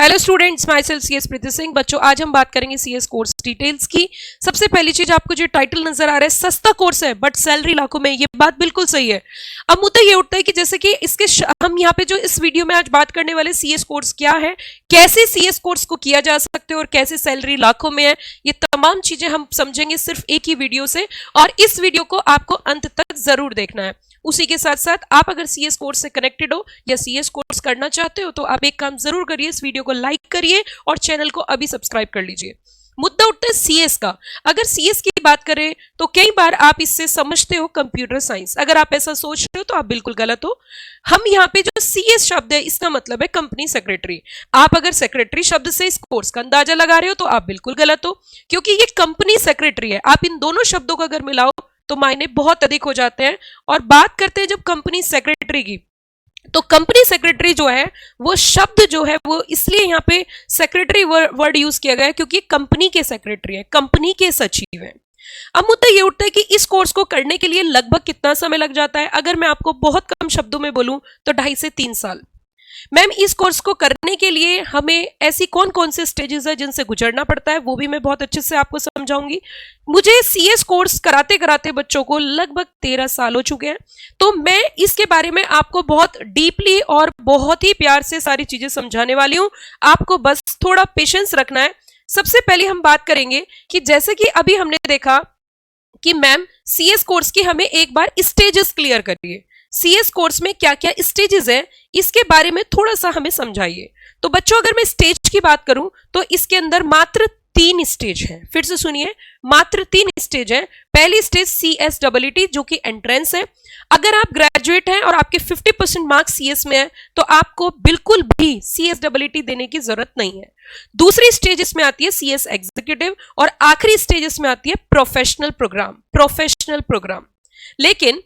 Hello students, myself CS Preeti Singh. बच्चों, आज हम बात करेंगे सीएस कोर्स डिटेल्स की। सबसे पहली चीज, आपको जो टाइटल नजर आ रहा है सस्ता कोर्स है बट सैलरी लाखों में, ये बात बिल्कुल सही है। अब मुद्दा ये उठता है कि जैसे कि इसके हम यहाँ पे जो इस वीडियो में आज बात करने वाले सीएस कोर्स क्या है, कैसे सीएस कोर्स को किया जा सकते है और कैसे सैलरी लाखों में है, ये तमाम चीजें हम समझेंगे सिर्फ एक ही वीडियो से। और इस वीडियो को आपको अंत तक जरूर देखना है। उसी के साथ साथ आप अगर सीएस कोर्स से कनेक्टेड हो या सीएस कोर्स करना चाहते हो तो आप एक काम जरूर करिए, इस वीडियो को लाइक करिए और चैनल को अभी सब्सक्राइब कर लीजिए। मुद्दा उठता है सीएस का। अगर सीएस की बात करें तो कई बार आप इससे समझते हो कंप्यूटर साइंस। अगर आप ऐसा सोच रहे हो तो आप बिल्कुल गलत हो। हम यहाँ पे जो सीएस शब्द है इसका मतलब है कंपनी सेक्रेटरी। आप अगर सेक्रेटरी शब्द से इस कोर्स का अंदाजा लगा रहे हो तो आप बिल्कुल गलत हो, क्योंकि ये कंपनी सेक्रेटरी है। आप इन दोनों शब्दों को अगर मिलाओ तो मायने बहुत अधिक हो जाते हैं। और बात करते हैं जब कंपनी सेक्रेटरी की, तो कंपनी सेक्रेटरी जो है वो शब्द जो है वो इसलिए यहाँ पे सेक्रेटरी वर्ड यूज किया गया है क्योंकि कंपनी के सेक्रेटरी है, कंपनी के सचिव है। अब मुद्दा ये उठता है कि इस कोर्स को करने के लिए लगभग कितना समय लग जाता है। अगर मैं आपको बहुत कम शब्दों में बोलूं तो 2.5 से 3 साल। मैम, इस कोर्स को करने के लिए हमें ऐसी कौन कौन से स्टेजेस है जिनसे गुजरना पड़ता है, वो भी मैं बहुत अच्छे से आपको समझाऊंगी। मुझे सीएस कोर्स कराते कराते बच्चों को लगभग 13 साल हो चुके हैं, तो मैं इसके बारे में आपको बहुत डीपली और बहुत ही प्यार से सारी चीजें समझाने वाली हूं। आपको बस थोड़ा पेशेंस रखना है। सबसे पहले हम बात करेंगे कि जैसे कि अभी हमने देखा कि मैम सीएस कोर्स की हमें एक बार स्टेजेस क्लियर करिए। सीएस कोर्स में क्या क्या स्टेजेस है इसके बारे में थोड़ा सा हमें समझाइए। तो बच्चों, अगर मैं स्टेज की बात करूं तो इसके अंदर मात्र 3 स्टेज हैं। फिर से सुनिए, मात्र 3 स्टेज हैं। पहली स्टेज CSEET जो कि एंट्रेंस है। अगर आप ग्रेजुएट हैं और आपके 50% मार्क्स सीएस में है तो आपको बिल्कुल भी CSEET देने की जरूरत नहीं है। दूसरी स्टेज इसमें आती है CS एग्जीक्यूटिव और आखिरी स्टेज इसमें आती है प्रोफेशनल प्रोग्राम। लेकिन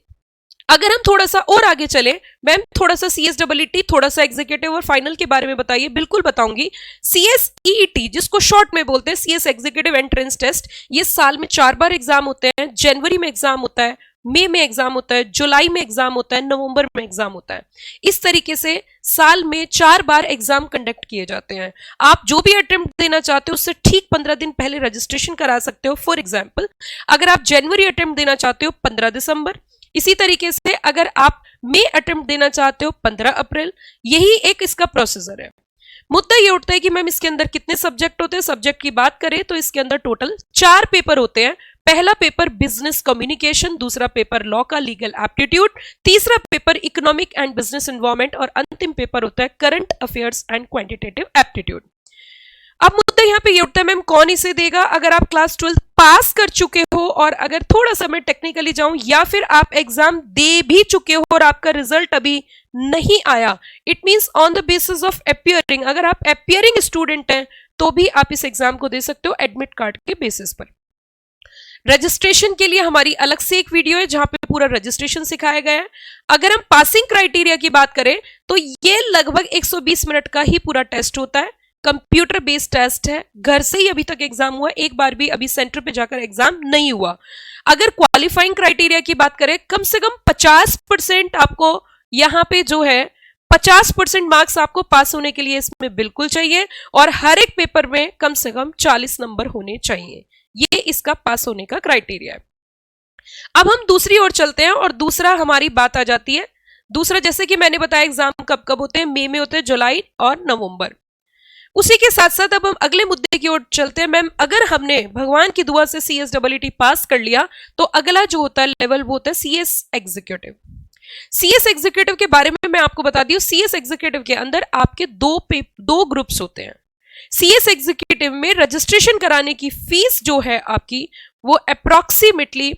अगर हम थोड़ा सा और आगे चले, मैम थोड़ा सा CSEET, थोड़ा सा एग्जीक्यूटिव और फाइनल के बारे में बताइए। बिल्कुल बताऊंगी। CSEET जिसको शॉर्ट में बोलते हैं CS एग्जीक्यूटिव एंट्रेंस टेस्ट, ये साल में 4 बार एग्जाम होते हैं। जनवरी में एग्जाम होता है, मई में एग्जाम होता है, जुलाई में एग्जाम होता है, नवंबर में एग्जाम होता है। इस तरीके से साल में 4 बार एग्जाम कंडक्ट किए जाते हैं। आप जो भी अटेम्प्ट देना चाहते हो उससे ठीक 15 दिन पहले रजिस्ट्रेशन करा सकते हो। फॉर एग्जाम्पल, अगर आप जनवरी अटेम्प्ट देना चाहते हो 15 दिसंबर, इसी तरीके से अगर आप मई अटेम्प्ट देना चाहते हो 15 अप्रैल। यही एक इसका प्रोसीजर है। मुद्दा ये उठता है कि मैम इसके अंदर कितने सब्जेक्ट होते हैं। सब्जेक्ट की बात करें तो इसके अंदर टोटल 4 पेपर होते हैं। पहला पेपर बिजनेस कम्युनिकेशन, दूसरा पेपर लॉ का लीगल एप्टीट्यूड, तीसरा paper economic and business environment और अंतिम पेपर होता है current affairs and quantitative aptitude. अब मुद्दा यहाँ पे ये उठता है मैम कौन इसे देगा। अगर आप क्लास 12 पास कर चुके हो और अगर थोड़ा सा मैं टेक्निकली जाऊं, या फिर आप एग्जाम दे भी चुके हो और आपका रिजल्ट अभी नहीं आया, it means on the basis of appearing, अगर आप अपियरिंग स्टूडेंट हैं तो भी आप इस एग्जाम को दे सकते हो एडमिट कार्ड के बेसिस पर। रजिस्ट्रेशन के लिए हमारी अलग से एक वीडियो है जहां पे पूरा रजिस्ट्रेशन सिखाया गया है। अगर हम पासिंग क्राइटेरिया की बात करें तो ये लगभग 120 मिनट का ही पूरा टेस्ट होता है। कंप्यूटर बेस्ड टेस्ट है। घर से ही अभी तक एग्जाम हुआ, एक बार भी अभी सेंटर पे जाकर एग्जाम नहीं हुआ। अगर क्वालिफाइंग क्राइटेरिया की बात करें, कम से कम 50% आपको यहाँ पे जो है 50% मार्क्स आपको पास होने के लिए इसमें बिल्कुल चाहिए और हर एक पेपर में कम से कम 40 नंबर होने चाहिए। ये इसका पास होने का क्राइटेरिया है। अब हम दूसरी ओर चलते हैं और दूसरा हमारी बात आ जाती है। दूसरा, जैसे कि मैंने बताया एग्जाम कब कब होते हैं, मई में होते हैं, जुलाई और नवंबर। उसी के साथ साथ अब हम अगले मुद्दे की ओर चलते हैं। मैम, अगर हमने भगवान की दुआ से CSEET पास कर लिया तो अगला जो होता है लेवल वो होता है CS एग्जीक्यूटिव। CS एग्जीक्यूटिव के बारे में मैं आपको बता दी, CS एग्जीक्यूटिव के अंदर आपके दो ग्रुप्स होते हैं। CS एग्जीक्यूटिव में रजिस्ट्रेशन कराने की फीस जो है आपकी वो अप्रोक्सीमेटली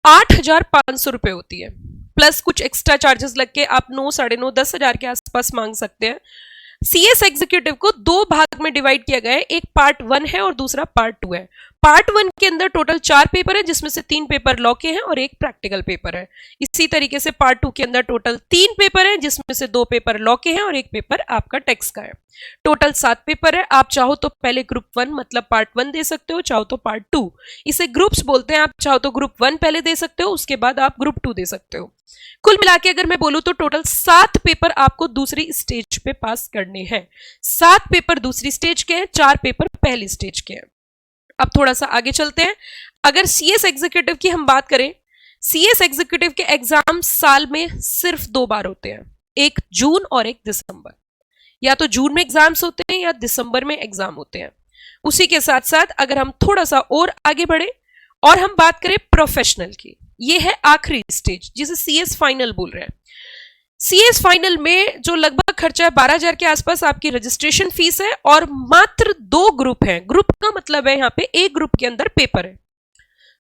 8,500 रुपए होती है, प्लस कुछ एक्स्ट्रा चार्जेस लग के आप 9, 9.5, 10,000 के आसपास मांग सकते हैं। CS एग्जीक्यूटिव को 2 भाग में डिवाइड किया गया है, एक पार्ट 1 है और दूसरा पार्ट 2 है। पार्ट 1 के अंदर टोटल 4 पेपर है, जिसमें से 3 पेपर लॉ के हैं और 1 प्रैक्टिकल पेपर है। इसी तरीके से पार्ट 2 के अंदर टोटल 3 पेपर है, जिसमें से 2 पेपर लॉ के हैं और 1 पेपर आपका टैक्स का है। टोटल 7 पेपर है। आप चाहो तो पहले ग्रुप 1 मतलब पार्ट 1 दे सकते हो, चाहो तो पार्ट 2, इसे ग्रुप्स बोलते हैं। आप चाहो तो ग्रुप 1 पहले दे सकते हो, उसके बाद आप ग्रुप 2 दे सकते हो। कुल मिला के अगर मैं बोलूं तो टोटल 7 पेपर आपको दूसरी स्टेज पे पास करने हैं। 7 पेपर दूसरी स्टेज के हैं, 4 पेपर पहली स्टेज के हैं। अब थोड़ा सा आगे चलते हैं। अगर सीएस एग्जीक्यूटिव की हम बात करें, सीएस एग्जीक्यूटिव के एग्जाम साल में सिर्फ 2 बार होते हैं, एक जून और एक दिसंबर। या तो जून में एग्जाम्स होते हैं या दिसंबर में एग्जाम होते हैं। उसी के साथ साथ अगर हम थोड़ा सा और आगे बढ़े और हम बात करें प्रोफेशनल की, ये है आखिरी स्टेज जिसे सीएस फाइनल बोल रहे हैं। सीएस फाइनल में जो लगभग खर्चा है 12,000 के आसपास आपकी रजिस्ट्रेशन फीस है और मात्र 2 ग्रुप हैं। ग्रुप का मतलब है यहाँ पे एक ग्रुप के अंदर पेपर है।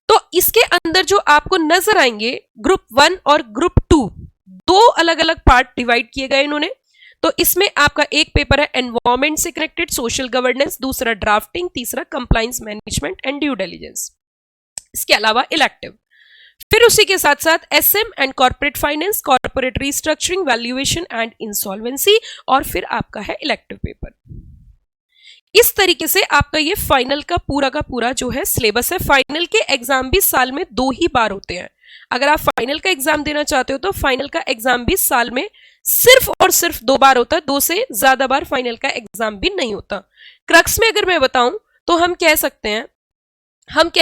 तो इसके अंदर जो आपको नजर आएंगे ग्रुप 1 और ग्रुप 2, 2 अलग अलग पार्ट डिवाइड किए गए इन्होंने। तो इसमें आपका एक पेपर है एनवायरमेंट से कनेक्टेड, सोशल गवर्नेंस, दूसरा ड्राफ्टिंग, तीसरा compliance management and due diligence. इसके अलावा इलेक्टिव, फिर उसी के साथ साथ SM and corporate finance, corporate restructuring, valuation and insolvency, और फिर आपका है इलेक्टिव पेपर। इस तरीके से आपका ये फाइनल का पूरा जो है सिलेबस है। फाइनल के एग्जाम भी साल में 2 ही बार होते हैं। अगर आप फाइनल का एग्जाम देना चाहते हो तो फाइनल का एग्जाम भी साल में सिर्फ और सिर्फ 2 बार होता है, 2 से ज्यादा बार फाइनल का एग्जाम भी नहीं होता। क्रक्स में अगर मैं बताऊं तो हम कह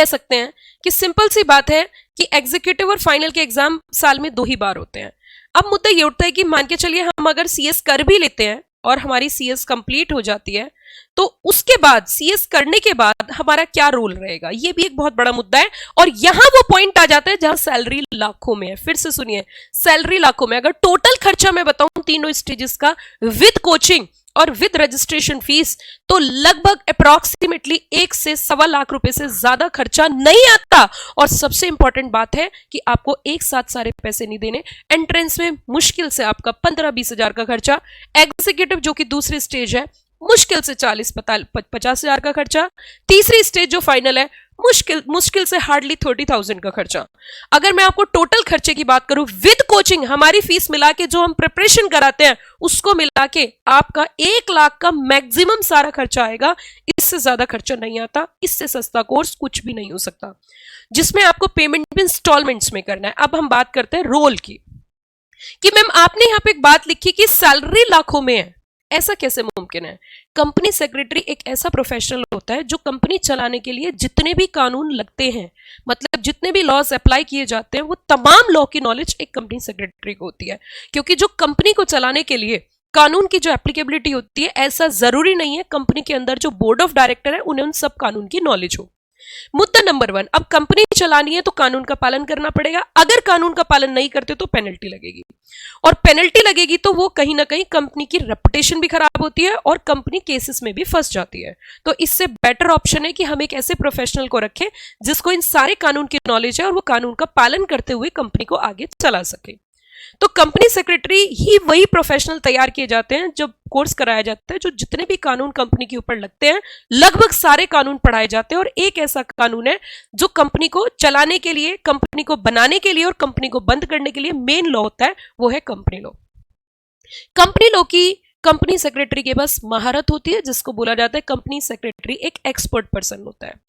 सकते हैं कि सिंपल सी बात है कि एग्जीक्यूटिव और फाइनल के एग्जाम साल में 2 ही बार होते हैं। अब मुद्दा ये उठता है कि मान के चलिए हम अगर सीएस कर भी लेते हैं और हमारी सीएस कंप्लीट हो जाती है, तो उसके बाद सीएस करने के बाद हमारा क्या रोल रहेगा, ये भी एक बहुत बड़ा मुद्दा है। और यहां वो पॉइंट आ जाता है जहां सैलरी लाखों में है। फिर से सुनिए, सैलरी लाखों में। अगर टोटल खर्चा मैं बताऊं तीनों स्टेजेस का विद कोचिंग और विद रजिस्ट्रेशन फीस, तो लगभग अप्रॉक्सीमेटली 1 से 1.25 लाख रुपए से ज्यादा खर्चा नहीं आता। और सबसे इंपॉर्टेंट बात है कि आपको एक साथ सारे पैसे नहीं देने। एंट्रेंस में मुश्किल से आपका 15-20 हजार का खर्चा, एग्जीक्यूटिव जो कि दूसरी स्टेज है मुश्किल से 40-50 हजार का खर्चा, तीसरी स्टेज जो फाइनल है मुश्किल से हार्डली 30,000 का खर्चा। अगर मैं आपको टोटल खर्चे की बात करूं विद कोचिंग, हमारी फीस मिला के जो हम प्रिपरेशन कराते हैं उसको मिला के आपका 1 लाख का मैक्सिमम सारा खर्चा आएगा। इससे ज्यादा खर्चा नहीं आता। इससे सस्ता कोर्स कुछ भी नहीं हो सकता, जिसमें आपको पेमेंट भी इंस्टॉलमेंट्स में करना है। अब हम बात करते हैं रोल की, कि मैम आपने यहाँ पे एक बात लिखी कि सैलरी लाखों में है, ऐसा कैसे मुमकिन है? कंपनी सेक्रेटरी एक ऐसा प्रोफेशनल होता है जो कंपनी चलाने के लिए जितने भी कानून लगते हैं, मतलब जितने भी लॉज अप्लाई किए जाते हैं, वो तमाम लॉ की नॉलेज एक कंपनी सेक्रेटरी को होती है। क्योंकि जो कंपनी को चलाने के लिए कानून की जो एप्लीकेबिलिटी होती है, ऐसा जरूरी नहीं है कंपनी के अंदर जो बोर्ड ऑफ डायरेक्टर है उन्हें उन सब कानून की नॉलेज हो। मुद्दा नंबर 1, अब कंपनी चलानी है तो कानून का पालन करना पड़ेगा। अगर कानून का पालन नहीं करते तो पेनल्टी लगेगी, और पेनल्टी लगेगी तो वो कहीं ना कहीं कंपनी की रेपुटेशन भी खराब होती है और कंपनी केसेस में भी फंस जाती है। तो इससे बेटर ऑप्शन है कि हम एक ऐसे प्रोफेशनल को रखें जिसको इन सारे कानून की नॉलेज है और वो कानून का पालन करते हुए कंपनी को आगे चला सके। तो कंपनी सेक्रेटरी ही वही प्रोफेशनल तैयार किए जाते हैं जब कोर्स कराया जाता है, जो जितने भी कानून कंपनी के ऊपर लगते हैं लगभग सारे कानून पढ़ाए जाते हैं। और एक ऐसा कानून है जो कंपनी को चलाने के लिए, कंपनी को बनाने के लिए और कंपनी को बंद करने के लिए मेन लॉ होता है, वो है कंपनी लॉ। कंपनी लॉ की कंपनी सेक्रेटरी के पास महारत होती है, जिसको बोला जाता है कंपनी सेक्रेटरी एक एक्सपर्ट पर्सन होता है।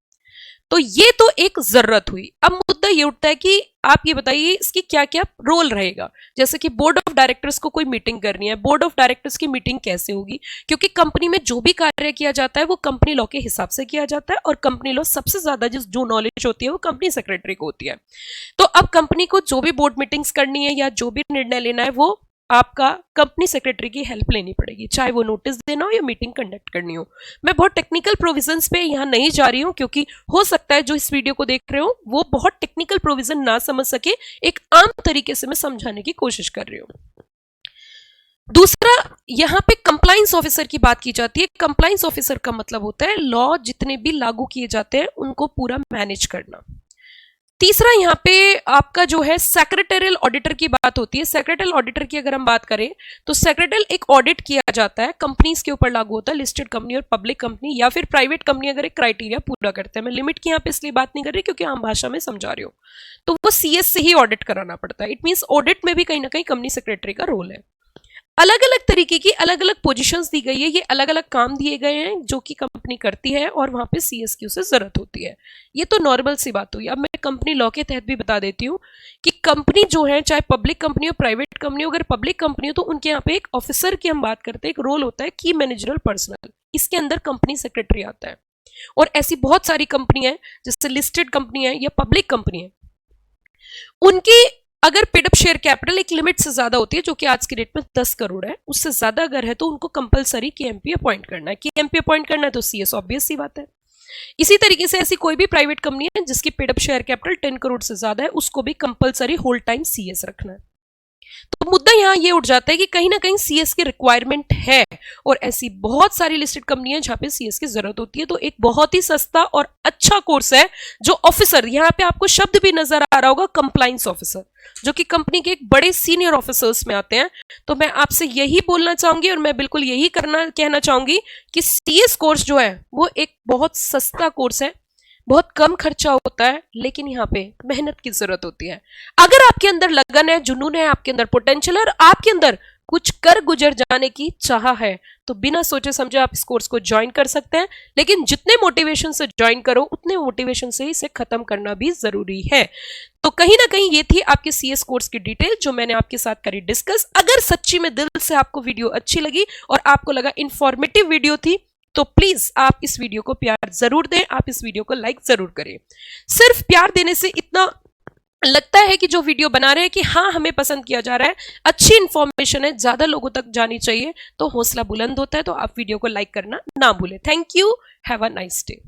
तो ये तो एक जरूरत हुई। अब मुद्दा ये उठता है कि आप ये बताइए इसकी क्या क्या रोल रहेगा। जैसे कि बोर्ड ऑफ डायरेक्टर्स को कोई मीटिंग करनी है, बोर्ड ऑफ डायरेक्टर्स की मीटिंग कैसे होगी? क्योंकि कंपनी में जो भी कार्य किया जाता है वो कंपनी लॉ के हिसाब से किया जाता है, और कंपनी लॉ सबसे ज्यादा जो नॉलेज होती है वो कंपनी सेक्रेटरी को होती है। तो अब कंपनी को जो भी बोर्ड मीटिंग्स करनी है या जो भी निर्णय लेना है वो आपका कंपनी सेक्रेटरी की हेल्प लेनी पड़ेगी, चाहे वो नोटिस देना हो या मीटिंग कंडक्ट करनी हो। मैं बहुत टेक्निकल प्रोविजंस पे यहाँ नहीं जा रही हूँ, क्योंकि हो सकता है जो इस वीडियो को देख रहे हो वो बहुत टेक्निकल प्रोविजन ना समझ सके। एक आम तरीके से मैं समझाने की कोशिश कर रही हूँ। दूसरा, यहाँ पे कंप्लायंस ऑफिसर की बात की जाती है। कंप्लायंस ऑफिसर का मतलब होता है लॉ जितने भी लागू किए जाते हैं उनको पूरा मैनेज करना। तीसरा यहाँ पे आपका जो है सेक्रेटरियल ऑडिटर की बात होती है। सेक्रेटरियल ऑडिटर की अगर हम बात करें तो सेक्रेटरियल एक ऑडिट किया जाता है, कंपनीज के ऊपर लागू होता है, लिस्टेड कंपनी और पब्लिक कंपनी या फिर प्राइवेट कंपनी अगर एक क्राइटेरिया पूरा करते हैं। मैं लिमिट की यहाँ पे इसलिए बात नहीं कर रही क्योंकि आम भाषा में समझा रही हूँ, तो वो सीएस से ही ऑडिट कराना पड़ता है। इट मीन्स ऑडिट में भी कहीं ना कहीं कंपनी सेक्रेटरी का रोल है। अलग अलग तरीके की अलग अलग पोजीशंस दी गई है, ये अलग अलग काम दिए गए हैं जो कि कंपनी करती है और वहां पे सीएस की उसे जरूरत होती है। ये तो नॉर्मल सी बात हुई। अब मैं कंपनी लॉ के तहत भी बता देती हूँ कि कंपनी जो है, चाहे पब्लिक कंपनी हो प्राइवेट कंपनी हो, अगर पब्लिक कंपनी हो तो उनके यहाँ पे एक ऑफिसर की हम बात करते हैं, एक रोल होता है की मैनेजरल पर्सनल, इसके अंदर कंपनी सेक्रेटरी आता है। और ऐसी बहुत सारी कंपनी है जैसे लिस्टेड कंपनी है या पब्लिक कंपनी है, उनकी अगर पेड अप शेयर कैपिटल एक लिमिट से ज्यादा होती है जो कि आज की डेट में 10 करोड़ है, उससे ज्यादा अगर है तो उनको कंपलसरी केएमपी अपॉइंट करना है। केएमपी अपॉइंट करना है तो सीएस, ऑब्वियस सी बात है। इसी तरीके से ऐसी कोई भी प्राइवेट कंपनी है जिसकी paid up share capital 10 crore से ज्यादा है, उसको भी कंपलसरी होल टाइम सीएस रखना है। तो मुद्दा यहां ये उठ जाता है कि कहीं ना कहीं सीएस की रिक्वायरमेंट है और ऐसी बहुत सारी लिस्टेड कंपनी है जहां पे सीएस की जरूरत होती है। तो एक बहुत ही सस्ता और अच्छा कोर्स है जो ऑफिसर, यहां पे आपको शब्द भी नजर आ रहा होगा कंप्लायंस ऑफिसर, जो कि कंपनी के एक बड़े सीनियर ऑफिसर्स में आते हैं। तो मैं आपसे यही बोलना चाहूंगी और मैं बिल्कुल यही कहना चाहूंगी कि सीएस कोर्स जो है वो एक बहुत सस्ता कोर्स है, बहुत कम खर्चा होता है, लेकिन यहाँ पे मेहनत की जरूरत होती है। अगर आपके अंदर लगन है, जुनून है, आपके अंदर पोटेंशियल है और आपके अंदर कुछ कर गुजर जाने की चाह है तो बिना सोचे समझे आप इस कोर्स को ज्वाइन कर सकते हैं। लेकिन जितने मोटिवेशन से ज्वाइन करो उतने मोटिवेशन से इसे खत्म करना भी जरूरी है। तो कहीं ना कहीं ये थी आपके सीएस कोर्स की डिटेल जो मैंने आपके साथ करी डिस्कस। अगर सच्ची में दिल से आपको वीडियो अच्छी लगी और आपको लगा इंफॉर्मेटिव वीडियो थी तो प्लीज आप इस वीडियो को प्यार जरूर दें, आप इस वीडियो को लाइक जरूर करें। सिर्फ प्यार देने से इतना लगता है कि जो वीडियो बना रहे हैं कि हाँ हमें पसंद किया जा रहा है, अच्छी इंफॉर्मेशन है, ज्यादा लोगों तक जानी चाहिए, तो हौसला बुलंद होता है। तो आप वीडियो को लाइक करना ना भूलें। Thank you, have a nice day.